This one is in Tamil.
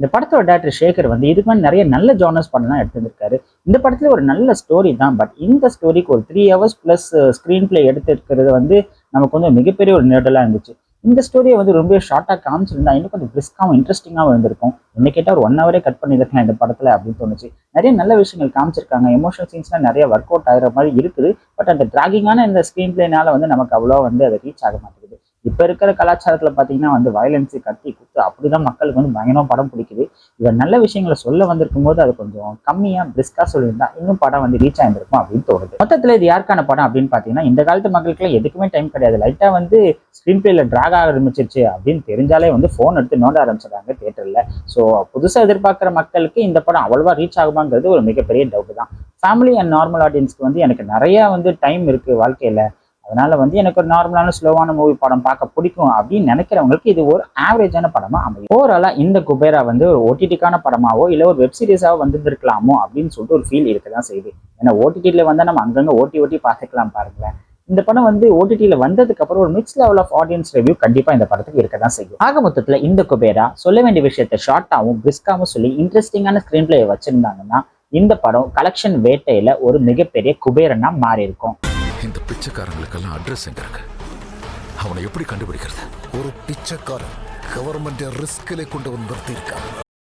இந்த படத்தோட டேரக்டர் சேகர் வந்து இதுக்கு மாதிரி நிறைய நல்ல ஜானர்ஸ் படம்லாம் எடுத்திருக்காரு. இந்த படத்துல ஒரு நல்ல ஸ்டோரி தான். பட் இந்த ஸ்டோரிக்கு ஒரு 3 ஹவர்ஸ் பிளஸ் ஸ்க்ரீன் பிளே எடுத்திருக்கிறது வந்து நமக்கு வந்து மிகப்பெரிய ஒரு நெருடலா இருந்துச்சு. இந்த ஸ்டோரியை வந்து ரொம்ப ஷார்ட்டா காமிச்சிருந்தா இன்னும் கொஞ்சம் பிரிஸ்காவும் இன்ட்ரெஸ்டிங்காகவும் இருந்திருக்கும். என்ன கேட்டால் ஒரு 1 ஹவரே கட் பண்ணியிருக்கலாம் இந்த படத்துல அப்படின்னு தோணுச்சு. நிறைய நல்ல விஷயங்கள் காமிச்சிருக்காங்க. எமோஷனல் சீன்ஸ்லாம் நிறைய ஒர்க் அவுட் ஆகிற மாதிரி இருக்குது. பட் அந்த டிராகிங்கான இந்த ஸ்க்ரீன் பிளேனால வந்து நமக்கு அவ்வளோ வந்து அதை ரீச் ஆக மாட்டேங்குது. இப்ப இருக்கிற கலாச்சாரத்துல பாத்தீங்கன்னா வந்து வயலன்ஸ், கத்தி, குத்து அப்படிதான் மக்களுக்கு வந்து பயங்கரமா படம் பிடிக்குது. இவர் நல்ல விஷயங்களை சொல்ல வந்திருக்கும் போது அது கொஞ்சம் கம்மியா பிரிஸ்கா சொல்லியிருந்தா இன்னும் படம் வந்து ரீச் ஆயிருந்திருக்கும் அப்படின்னு தோணுது. மொத்தத்துல இது யாருக்கான படம் அப்படின்னு பாத்தீங்கன்னா, இந்த காலத்து மக்களுக்குலாம் எதுக்குமே டைம் கிடையாது. லைட்டா வந்து ஸ்கிரீன் பிளேல டிராக் ஆக ஆரம்பிச்சிருச்சு அப்படின்னு தெரிஞ்சாலே வந்து போன் எடுத்து நோண்ட ஆரம்பிச்சிடறாங்க தியேட்டர்ல. ஸோ புதுசா எதிர்பார்க்குற மக்களுக்கு இந்த படம் அவ்வளவா ரீச் ஆகுமாங்கிறது ஒரு மிகப்பெரிய டவுட் தான். ஃபேமிலி அண்ட் நார்மல் ஆடியன்ஸ்க்கு வந்து எனக்கு நிறைய வந்து டைம் இருக்கு வாழ்க்கையில, அதனால வந்து எனக்கு ஒரு நார்மலான ஸ்லோவான மூவி படம் பார்க்க பிடிக்கும் அப்படின்னு நினைக்கிறவங்களுக்கு இது ஒரு ஆவரேஜான படமா அமையும். ஓவராலா இந்த குபேரா வந்து ஒரு ஓடிடிக்கான படமாவோ இல்ல ஒரு வெப் சீரிஸாவோ வந்திருக்கலாமோ அப்படின்னு சொல்லிட்டு ஒரு ஃபீல் இருக்கதான் செய்யுது. ஏன்னா ஓடிடியில வந்தா நம்ம அங்கங்க ஓட்டி ஓட்டி பார்த்துக்கலாம் பாருங்களேன். இந்த படம் வந்து ஓடிடியில வந்ததுக்கு அப்புறம் ஒரு mix level of audience review கண்டிப்பா இந்த படத்துக்கு இருக்கதான் செய்யும். ஆக மொத்தத்துல இந்த குபேரா சொல்ல வேண்டிய விஷயத்த ஷார்ட்டாவும் பிரிஸ்காவும் சொல்லி இன்ட்ரெஸ்டிங்கான ஸ்கிரீன் பிளே வச்சிருந்தாங்கன்னா இந்த படம் கலெக்ஷன் வேட்டையில ஒரு மிகப்பெரிய குபேரனா மாறி இருக்கும். இந்த பிச்சைக்காரங்களுக்கெல்லாம் அட்ரஸ் எங்க இருக்கு? அவனை எப்படி கண்டுபிடிக்கிறது? ஒரு பிச்சைக்காரன் கவர்மெண்ட் ரிஸ்கிலே கொண்டு வந்து நிறுத்தி இருக்கான்.